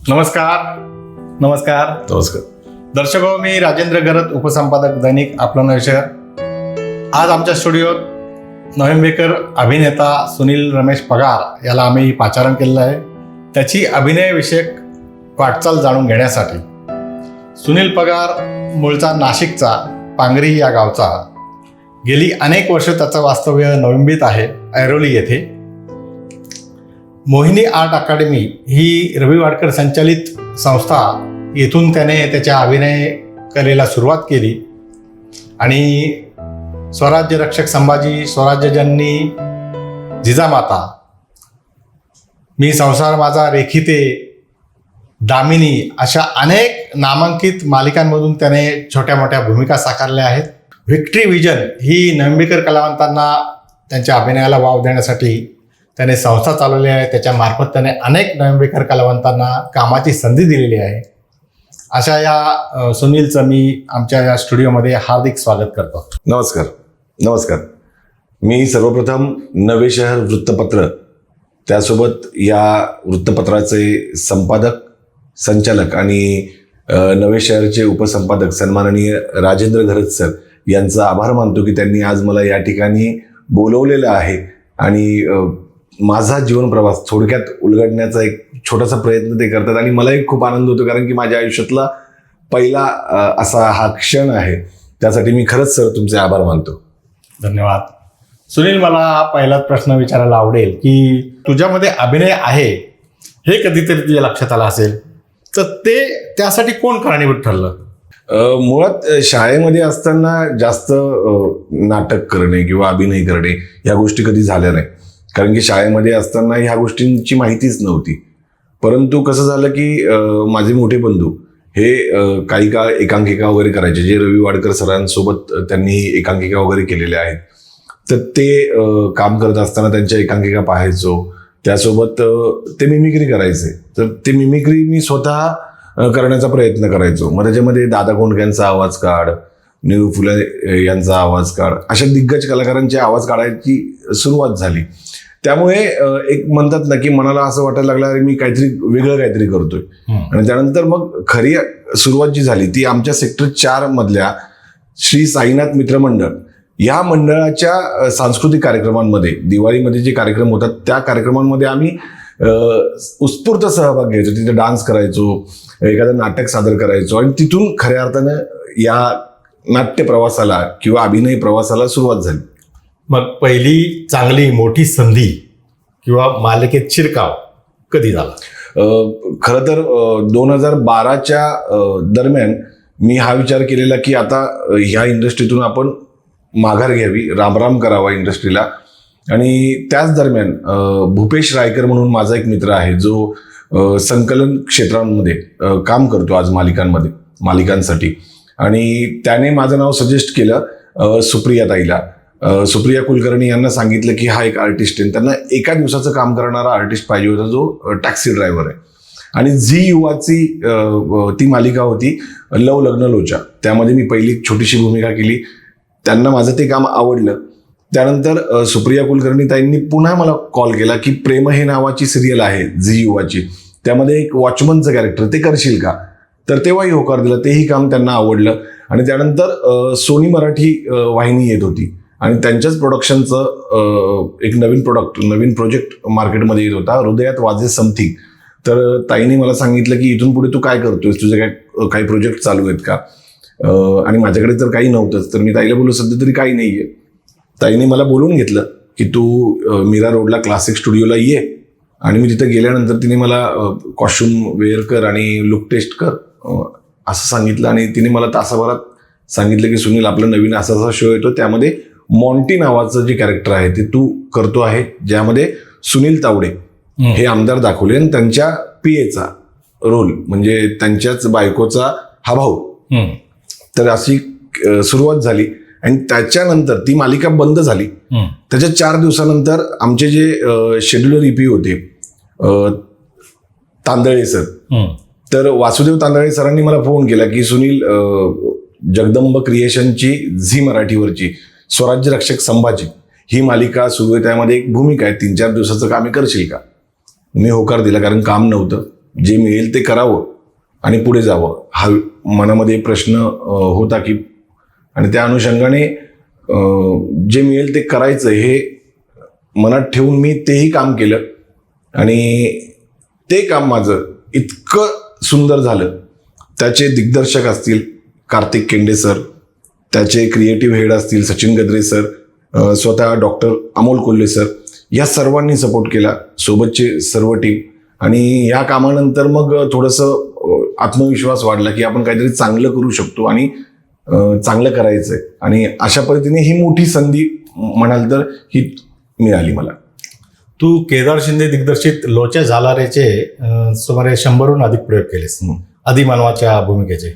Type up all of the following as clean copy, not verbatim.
नमस्कार. नमस्कार नमस्कार. दर्शक हो, मी राजेंद्र गरत, उपसंपादक दैनिक आपलं नवे शहर. आज आमच्या स्टुडिओत नोव्हेंबेकर अभिनेता सुनील रमेश पगार याला आम्ही पाचारण केलेलं आहे त्याची अभिनयविषयक वाटचाल जाणून घेण्यासाठी. सुनील पगार मूळचा नाशिकचा पांगरी या गावचा. गेली अनेक वर्ष त्याचं वास्तव्य नोव्हेंबीत आहे, ऐरोली येथे. मोहिनी आर्ट अकादमी ही रवी वाडकर संचालित संस्था, येथून त्याने त्याच्या अभिनय कलेला सुरुवात केली आणि स्वराज्य रक्षक संभाजी, स्वराज्य जननी, जिजामाता, मी संसार माझा, रेखिते, दामिनी अशा अनेक नामांकित मालिकांमधून त्याने छोट्या मोठ्या भूमिका साकारल्या आहेत. व्हिक्ट्री विजन ही नोव्हेंबेकर कलावंतांना त्यांच्या अभिनयाला वाव देण्यासाठी त्याने संस्था चालवली आहे. त्याच्यामार्फत त्याने अनेक नोव्हेंबेकर कलावंतांना कामाची संधी दिलेली आहे. अशा या सुनीलचं मी आमच्या या स्टुडिओमध्ये हार्दिक स्वागत करतो. नमस्कार. नमस्कार. मी सर्वप्रथम नवे शहर वृत्तपत्र, त्यासोबत या वृत्तपत्राचे संपादक, संचालक आणि नवे शहरचे उपसंपादक सन्माननीय राजेंद्र गरत सर यांचा आभार मानतो की त्यांनी आज मला या ठिकाणी बोलवलेलं आहे आणि माझा जीवन प्रवास थोडक्यात उलगडण्याचा एक छोटासा प्रयत्न ते करतात आणि मलाही खूप आनंद होतो, कारण की माझ्या आयुष्यातला पहिला असा हा क्षण आहे. त्यासाठी मी खरंच सर तुमचे आभार मानतो. धन्यवाद. सुनील, मला पहिलाच प्रश्न विचारायला आवडेल की तुझ्यामध्ये अभिनय आहे हे कधीतरी तुझ्या लक्षात आलं असेल, तर ते त्यासाठी कोण कारणीभूत ठरलं? मुळात शाळेमध्ये असताना जास्त नाटक करणे किंवा अभिनय करणे ह्या गोष्टी कधी झाल्या नाही, कारण की शाळेमध्ये असताना ह्या गोष्टींची माहितीच नव्हती. परंतु कसं झालं की माझे मोठे बंधू हे काही काळ एकांकिका वगैरे करायचे, जे रवी वाडकर सरांसोबत त्यांनी एकांकिका वगैरे केलेल्या आहेत. तर ते काम करत असताना त्यांच्या एकांकिका पाहायचो, त्यासोबत ते मिमिक्री करायचे. तर ते मिमिक्री मी स्वतः करण्याचा प्रयत्न करायचो. मग त्याच्यामध्ये दादा कोंडकेंचा आवाज काढ, नीरू फुले यांचा आवाज काढ, अशा दिग्गज कलाकारांचे आवाज काढायची सुरुवात झाली. त्यामुळे एक म्हणतात ना की मनाला असं वाटायला लागलं अरे मी वेगळं काहीतरी करतोय. आणि त्यानंतर मग खरी सुरुवात जी झाली ती आमच्या सेक्टर 4 मधल्या श्री साईनाथ मित्र मंडळ या मंडळाच्या सांस्कृतिक कार्यक्रमांमध्ये, दिवाळीमध्ये जे कार्यक्रम होतात त्या कार्यक्रमांमध्ये आम्ही उत्स्फूर्त सहभाग घ्यायचो. तिथे डान्स करायचो, एखादं नाटक सादर करायचो आणि तिथून खऱ्या अर्थानं या नाट्य प्रवासाला किंवा अभिनय प्रवासाला सुरुवात झाली. मग पहिली चांगली मोठी संधी किंवा मालिकेत शिरकाव कधी झाला? खरं तर 2012च्या दरम्यान मी हा विचार केलेला की आता ह्या इंडस्ट्रीतून आपण माघार घ्यावी, रामराम करावा इंडस्ट्रीला. आणि त्याच दरम्यान भूपेश रायकर म्हणून माझा एक मित्र आहे, जो संकलन क्षेत्रांमध्ये काम करतो आज मालिकांसाठी. आणि त्याने माझं नाव सजेस्ट केलं सुप्रिया ताईला. सुप्रिया कुलकर्णी यांना सांगितलं की हा एक आर्टिस्ट आहे, त्यांना एका दिवसाचं काम करणारा आर्टिस्ट पाहिजे होता, जो टॅक्सी ड्रायव्हर आहे. आणि झी युवाची ती मालिका होती लव लग्न लोचा, त्यामध्ये मी पहिली एक छोटीशी भूमिका केली. त्यांना माझं ते काम आवडलं. त्यानंतर सुप्रिया कुलकर्णी ताईंनी पुन्हा मला कॉल केला की प्रेम हे नावाची सिरियल आहे झी युवाची, त्यामध्ये एक वॉचमनचं कॅरेक्टर, ते करशील का? तर तेव्हाही होकार दिला, तेही काम त्यांना आवडलं. आणि त्यानंतर सोनी मराठी वाहिनी येत होती आणि त्यांच्याच प्रोडक्शनचं एक नवीन प्रोजेक्ट मार्केटमध्ये येत होता, हृदयात वाजे समथिंग. तर ताईने मला सांगितलं की इथून पुढे तू काय करतोयस, तुझे काही प्रोजेक्ट चालू आहेत का? आणि माझ्याकडे तर काही नव्हतंच. तर मी ताईला बोललो सध्या तरी काही नाही आहे. ताईने मला बोलून घेतलं की तू मीरा रोडला क्लासिक स्टुडिओला ये. आणि मी तिथं गेल्यानंतर तिने मला कॉस्ट्युम वेअर कर आणि लुक टेस्ट कर असं सांगितलं. आणि तिने मला तासाभरात सांगितलं की सुनील, आपला नवीन असा शो येतो, त्यामध्ये मॉन्टी नावाचं जे कॅरेक्टर आहे ते तू करतो आहे, ज्यामध्ये सुनील तावडे हे आमदार दाखवले आणि त्यांच्या पीएचा रोल म्हणजे त्यांच्याच बायकोचा हा भाऊ. तर अशी सुरुवात झाली आणि त्याच्यानंतर ती मालिका बंद झाली. त्याच्या 4 दिवसानंतर आमचे जे शेड्युलर ईपी होते तांदळे सर, तर वासुदेव तांदळे सरांनी मला फोन केला की सुनील, जगदंब क्रिएशनची झी मराठीवरची स्वराज्य रक्षक संभाजी ही मालिका सुरू आहे, त्यामध्ये एक भूमिका आहे, 3-4 दिवसाचं काम करशील का? मी होकार दिला, कारण काम नव्हतं. जे मिळेल ते करावं आणि पुढे जावं हा मनामध्ये प्रश्न होता की, आणि त्या अनुषंगाने जे मिळेल ते करायचं हे मनात ठेवून मी तेही काम केलं. आणि ते काम माझं इतकं सुंदर झालं. त्याचे दिग्दर्शक असतील कार्तिक केंडे सर, त्याचे क्रिएटिव्ह हेड असतील सचिन गद्रे सर, स्वतः डॉक्टर अमोल कोल्हे सर, या सर्वांनी सपोर्ट केला, सोबतचे सर्व टीम. आणि या कामानंतर मग थोडंसं आत्मविश्वास वाढला की आपण काहीतरी चांगलं करू शकतो आणि चांगलं करायचंय. आणि अशा पद्धतीने ही मोठी संधी म्हणाल तर ही मिळाली मला. तू केदार शिंदे दिग्दर्शित लोच्या झालारेचे सुमारे 100हून अधिक प्रयोग केलेस आदिमानवाच्या भूमिकेचे.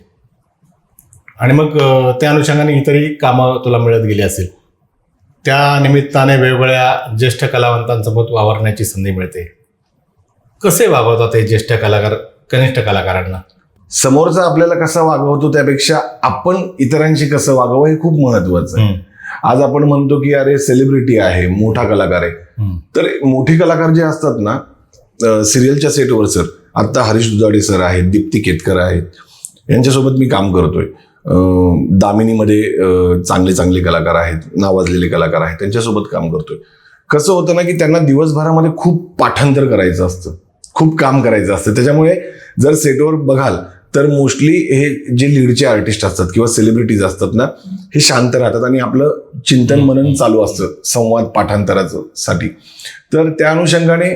आणि मग त्या अनुषंगाने इतरही कामं तुला मिळत गेली असेल. त्या निमित्ताने वेगवेगळ्या ज्येष्ठ कलावंतांसोबत वावरण्याची संधी मिळते. कसे वागवतात ते ज्येष्ठ कलाकार कनिष्ठ कलाकारांना? समोरचा आपल्याला कसा वागवतो त्यापेक्षा आपण इतरांशी कसं वागावं हे खूप महत्वाचं आहे. आज आपण म्हणतो की अरे सेलिब्रिटी आहे, मोठा कलाकार आहे. तर मोठे कलाकार जे असतात ना सिरियलच्या सेटवर, सर आता हरीश दुधाडे सर आहेत, दीप्ती केतकर आहेत, यांच्यासोबत मी काम करतोय. दामिनीमध्ये चांगले चांगले कलाकार आहेत, नावाजलेले कलाकार आहेत, त्यांच्यासोबत काम करतोय. कसं होतं ना की त्यांना दिवसभरामध्ये खूप पाठांतर करायचं असतं, खूप काम करायचं असतं. त्याच्यामुळे जर सेटवर बघाल तर मोस्टली हे जे लीडचे आर्टिस्ट असतात किंवा सेलिब्रिटीज असतात ना, हे शांत राहतात आणि आपलं चिंतन मनन चालू असतं संवाद पाठांतराचं साठी. तर त्या अनुषंगाने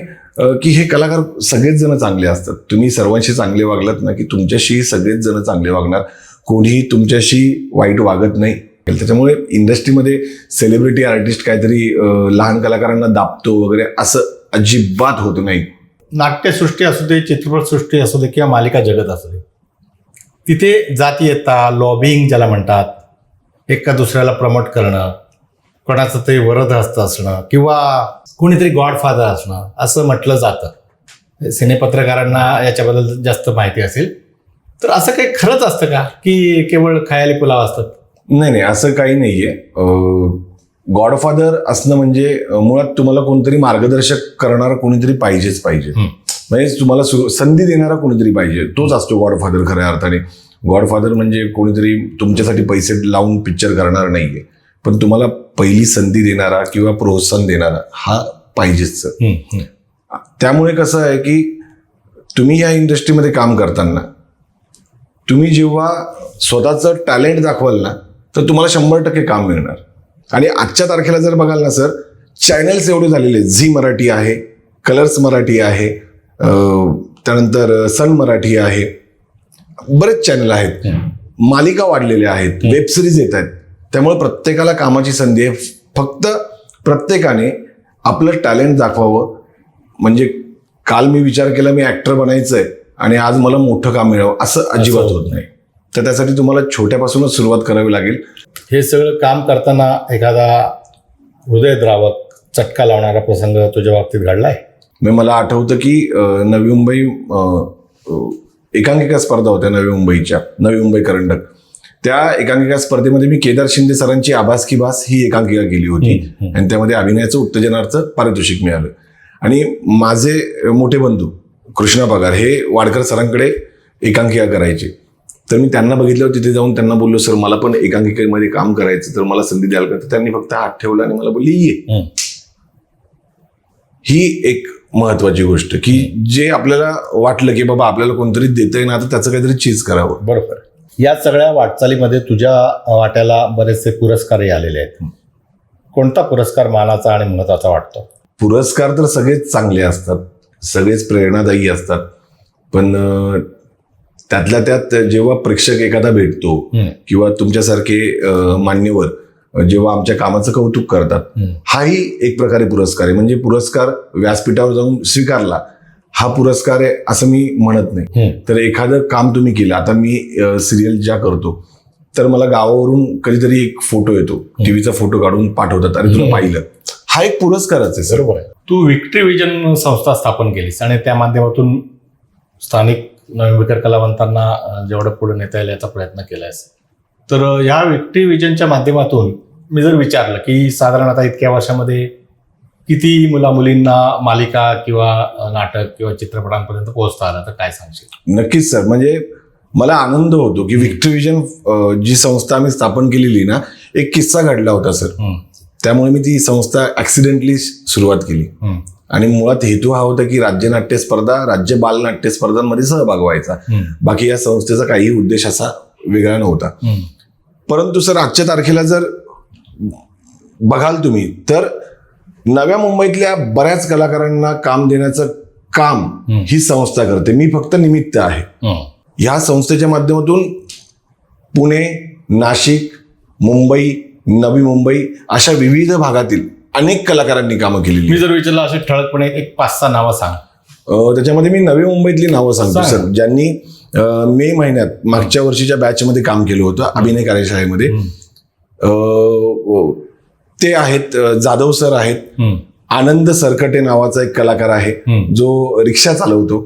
की हे कलाकार सगळेच जण चांगले असतात. तुम्ही सर्वांशी चांगले वागलात ना की तुमच्याशी सगळेच जण चांगले वागणार, कोणीही तुमच्याशी वाईट वागत नाही. त्याच्यामुळे इंडस्ट्रीमध्ये सेलिब्रिटी आर्टिस्ट काहीतरी लहान कलाकारांना दाबतो वगैरे असं अजिबात होत नाही. नाट्यसृष्टी असू दे, चित्रपटसृष्टी असू दे किंवा मालिका जगत असू दे, तिथे जातीयता, लॉबिंग ज्याला म्हणतात, एका दुसऱ्याला प्रमोट करणं, कोणाचं तरी वरदहस्त असणं किंवा कोणीतरी गॉडफादर असणं असं म्हटलं जातं. सिनेपत्रकारांना याच्याबद्दल जास्त माहिती असेल. तर असं काही खरंच असतं का की केवळ खयाली पुलाव असतात? नाही, असं काही नाहीये. गॉडफादर असणं म्हणजे मुळात तुम्हाला कोणतरी मार्गदर्शक करणारा कोणीतरी पाहिजेच पाहिजे. म्हणजे तुम्हाला संधी देणारा कोणीतरी पाहिजे, तोच असतो गॉडफादर खऱ्या अर्थाने. गॉडफादर म्हणजे कोणीतरी तुमच्यासाठी पैसे लावून पिक्चर करणार नाहीये, पण तुम्हाला पहिली संधी देणारा किंवा प्रोत्साहन देणारा हा पाहिजेच. त्यामुळे कसं आहे की तुम्ही या इंडस्ट्रीमध्ये काम करताना तुम्ही जेव्हा स्वतःचं टॅलेंट दाखवाल ना तर तुम्हाला 100% काम मिळणार. आणि आजच्या तारखेला जर बघाल ना सर, चॅनल्स एवढे झालेले, झी मराठी आहे, कलर्स मराठी आहे, त्यानंतर सन मराठी आहे, बरेच चॅनल आहेत, मालिका वाढलेल्या आहेत, वेब सिरीज येत आहेत. त्यामुळे प्रत्येकाला कामाची संधी आहे. फक्त प्रत्येकाने आपलं टॅलेंट दाखवावं. म्हणजे काल मी विचार केला मी ऍक्टर बनायचंय आणि आज मला मोठं काम मिळावं असं अजिबात होत नाही. तर त्यासाठी तुम्हाला छोट्यापासूनच सुरुवात करावी लागेल. हे सगळं काम करताना एखादा हृदयद्रावक चटका लावणारा प्रसंग तुझ्या बाबतीत घडलाय? मला आठवतं की नवी मुंबई एकांकिका स्पर्धा होत्या नवी मुंबई करंडक. त्या एकांकिका स्पर्धेमध्ये मी केदार शिंदे सरांची आभास की भास ही एकांकिका केली होती आणि त्यामध्ये अभिनयाचं उत्तेजनार्थ पारितोषिक मिळालं. आणि माझे मोठे बंधू कृष्णा पगार हे वाडकर सरांकडे एकांकिका करायचे. तर मी त्यांना बघितल्यावर तिथे जाऊन त्यांना बोललो, सर मला पण एकांकिकेमध्ये काम करायचं, तर मला संधी द्याल का? तर त्यांनी फक्त हात ठेवला आणि मला बोलली ये. ही एक महत्वाची गोष्ट की जे आपल्याला वाटलं की बाबा आपल्याला कोणतरी देतंय ना, आता त्याचं काहीतरी चीज करावं. बरोबर. या सगळ्या वाटचालीमध्ये तुझ्या वाट्याला बरेचसे पुरस्कारही आलेले आहेत. कोणता पुरस्कार मानाचा आणि महत्वाचा वाटतो? पुरस्कार तर सगळेच चांगले असतात, सगळेच प्रेरणादायी असतात, पण त्यातल्या त्यात जेव्हा प्रेक्षक एखादा भेटतो किंवा तुमच्यासारखे मान्यवर जेव्हा आमच्या कामाचं कौतुक करतात, हाही एक प्रकारे पुरस्कार आहे. म्हणजे पुरस्कार व्यासपीठावर जाऊन स्वीकारला हा पुरस्कार आहे असं मी म्हणत नाही. तर एखादं काम तुम्ही केलं, आता मी सिरियल ज्या करतो तर मला गावावरून कधीतरी एक फोटो येतो, टीव्हीचा फोटो काढून पाठवतात, अरे तुला पाहिलं, हा एक पुरस्कारच आहे. बरोबर आहे. तू विक्ट्री विजन संस्था स्थापन केलीस आणि त्या माध्यमातून स्थानिक नवीन कलावंतांना जेवढं पुढे नेता येईल याचा प्रयत्न केलायस. तर या विक्ट्री विजनच्या माध्यमातून मी जर विचारलं की साधारण आता इतक्या वर्षामध्ये किती मुलींना मालिका किंवा नाटक किंवा चित्रपटांपर्यंत पोहोचता आलं, तर काय सांगशील? नक्कीच सर, म्हणजे मला आनंद होतो की विक्ट्री विजन जी संस्था आम्ही स्थापन केलेली ना, एक किस्सा घडला होता सर. त्यामुळे मी ती संस्था ऍक्सिडेंटली सुरुवात केली आणि मुळात हेतू हा होता की राज्य नाट्य स्पर्धा, राज्य बालनाट्य स्पर्धांमध्ये सहभाग व्हायचा. बाकी या संस्थेचा काही उद्देश असा वेगळा नव्हता. परंतु सर, आजच्या तारखेला जर बघाल तुम्ही तर नव्या मुंबईतल्या बऱ्याच कलाकारांना काम देण्याचं काम ही संस्था करते. मी फक्त निमित्त आहे. ह्या संस्थेच्या माध्यमातून पुणे, नाशिक, मुंबई, नवी मुंबई अशा विविध भागातील अनेक कलाकारांनी कामं केलेली. मी जर विचारलं असे ठळकपणे एक 5-6 नावं सांग. त्याच्यामध्ये मी नवी मुंबईतली नावं सांगतो सर, ज्यांनी मे महिन्यात मागच्या वर्षीच्या बॅचमध्ये काम केलं होतं अभिनय कार्यशाळेमध्ये. ते आहेत जाधव सर आहेत, आनंद सरकटे नावाचा एक कलाकार आहे जो रिक्षा चालवतो.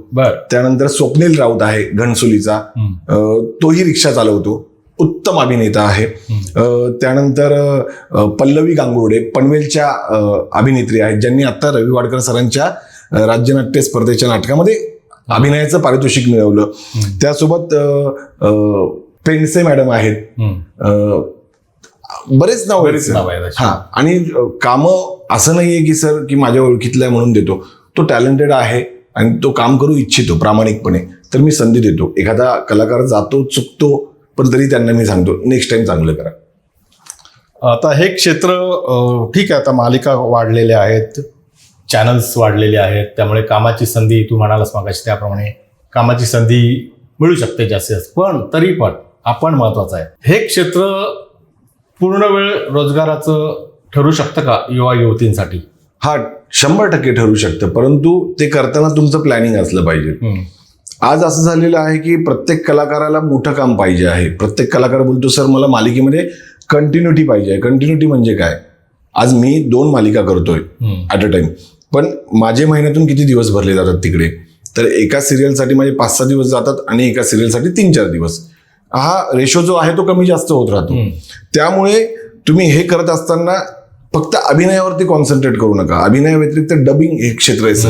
त्यानंतर स्वप्नील राऊत आहे घणसोलीचा, तोही रिक्षा चालवतो, उत्तम अभिनेता आहे. त्यानंतर पल्लवी गांगुर्डे पनवेलच्या अभिनेत्री आहेत, ज्यांनी आता रवी वाडकर सरांच्या राज्यनाट्य स्पर्धेच्या नाटकामध्ये अभिनयाचं पारितोषिक मिळवलं. त्यासोबत पेंडसे मॅडम आहेत, बरेच नाव आहेत. हा, आणि कामं असं नाहीये की सर की माझ्या ओळखीतलं आहे म्हणून देतो. तो टॅलेंटेड आहे आणि तो काम करू इच्छितो प्रामाणिकपणे, तर मी संधी देतो. एखादा कलाकार जातो, चुकतो, पण तरी त्यांना मी सांगतो नेक्स्ट टाइम चांगलं करा. आता हे क्षेत्र ठीक आहे, आता मालिका वाढलेल्या आहेत, चॅनल्स वाढलेले आहेत, त्यामुळे कामाची संधी तू म्हणालास मागाशी त्याप्रमाणे कामाची संधी मिळू शकते जास्तीत जास्त. पण तरी पण आपण महत्वाचं आहे, हे क्षेत्र पूर्ण वेळ रोजगाराचं ठरू शकतं का युवा युवतींसाठी? हा, 100% ठरू शकतं, परंतु ते करताना तुमचं प्लॅनिंग असलं पाहिजे. आज असं झालेलं आहे की प्रत्येक कलाकाराला मोठं काम पाहिजे आहे. प्रत्येक कलाकार बोलतो सर मला मालिकेमध्ये कंटिन्युटी पाहिजे आहे. कंटिन्युटी म्हणजे काय? आज मी 2 मालिका करतोय ॲट अ टाइम, पण माझे महिन्यातून किती दिवस भरले जातात तिकडे? तर एका सिरियलसाठी माझे 5-6 दिवस जातात आणि एका सिरियलसाठी 3-4 दिवस. हा रेशो जो आहे तो कमी जास्त होत राहतो. त्यामुळे तुम्ही हे करत असताना फक्त अभिनयावरती कॉन्सन्ट्रेट करू नका. अभिनया व्यतिरिक्त डबिंग हे क्षेत्र आहे सर.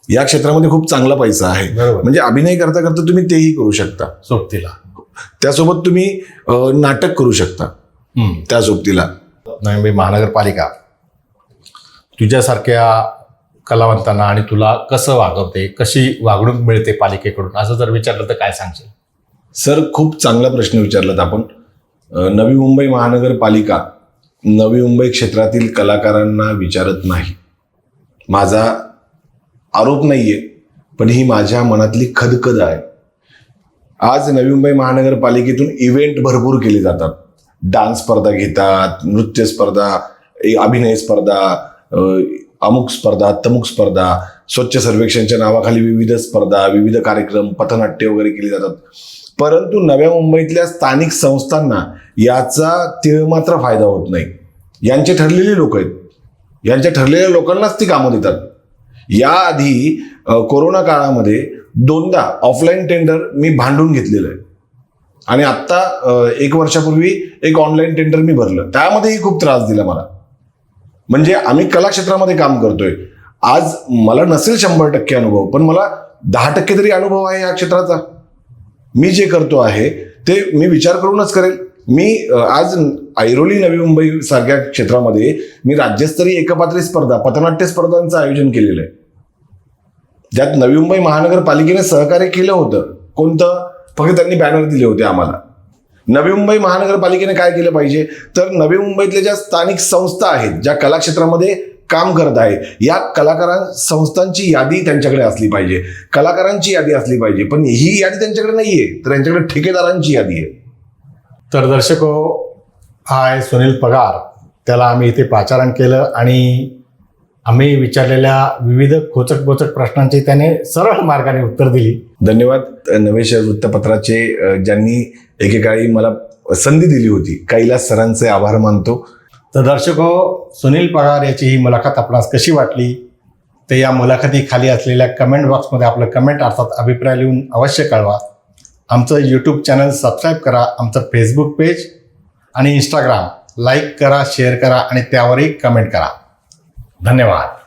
या क्षेत्रामध्ये खूप चांगला पैसा आहे. म्हणजे अभिनय करता करता तुम्ही तेही करू शकता सोबतीला. त्यासोबत तुम्ही नाटक करू शकता त्या सोबतीला. नवी मुंबई महानगरपालिका तुझ्यासारख्या कलावंतांना आणि तुला कसं वागवते, कशी वागणूक मिळते पालिकेकडून, असं जर विचारलं तर काय सांगशील? सर, खूप चांगला प्रश्न विचारलात आपण. नवी मुंबई महानगरपालिका नवी मुंबई क्षेत्रातील कलाकारांना विचारत नाही. माझा आरोप नाहीये, पण ही माझ्या मनातली खदखद आहे. आज नवी मुंबई महानगरपालिकेतून इव्हेंट भरपूर केले जातात. डान्स स्पर्धा घेतात, नृत्य स्पर्धा, अभिनय स्पर्धा, अमुक स्पर्धा, तमुक स्पर्धा, स्वच्छ सर्वेक्षणच्या नावाखाली विविध स्पर्धा, विविध कार्यक्रम, पथनाट्य वगैरे केली जातात. परंतु नव्या मुंबईतल्या स्थानिक संस्थांना याचा तिळमात्र फायदा होत नाही. यांचे ठरलेले लोक आहेत, यांच्या ठरलेल्या लोकांनाच ती कामं देतात. याआधी कोरोना काळामध्ये 2दा ऑफलाईन टेंडर मी भांडून घेतलेलं आहे आणि आत्ता 1 वर्षापूर्वी एक ऑनलाईन टेंडर मी भरलं. त्यामध्येही खूप त्रास दिला मला. म्हणजे आम्ही कला क्षेत्रामध्ये काम करतोय. आज मला नसेल 100% अनुभव, पण मला 10% तरी अनुभव आहे या क्षेत्राचा. मी जे करतो आहे ते मी विचार करूनच करेल. मी आज ऐरोली नवी मुंबई सारख्या क्षेत्रामध्ये मी राज्यस्तरीय एकपात्री स्पर्धा, पथनाट्य स्पर्धांचं आयोजन केलेलं आहे, ज्यात नवी मुंबई महानगरपालिकेने सहकार्य केलं होतं. कोणतं? फक्त त्यांनी बॅनर दिले होते आम्हाला. नवी मुंबई महानगरपालिकेने काय केलं पाहिजे, तर नवी मुंबईतल्या ज्या स्थानिक संस्था आहेत, ज्या कला क्षेत्रामध्ये काम करत आहे, या संस्थांची यादी त्यांच्याकडे असली पाहिजे, कलाकारांची यादी असली पाहिजे. पण ही यादी त्यांच्याकडे नाहीये, तर त्यांच्याकडे ठेकेदारांची यादी आहे. तर दर्शको, हा आहे सुनील पगार. त्याला आम्ही इथे पाचारण केलं आणि आम्ही विचारलेल्या विविध खोचक प्रश्नांची त्याने सरळ मार्गाने उत्तर दिली. धन्यवाद. नवे शहर वृत्तपत्राचे ज्यांनी एकेकाळी मला संधी दिली होती, कैलास सरांचे आभार मानतो. तर दर्शको, सुनील पगार याची ही मुलाखत आपणास कशी वाटली ते या मुलाखतीखाली असलेल्या कमेंट बॉक्समध्ये आपलं कमेंट अर्थात अभिप्राय लिहून अवश्य कळवा. आमचं यूट्यूब चॅनल सबस्क्राईब करा, आमचं फेसबुक पेज आणि इंस्टाग्राम लाईक करा, शेअर करा आणि त्यावरही कमेंट करा. धन्यवाद.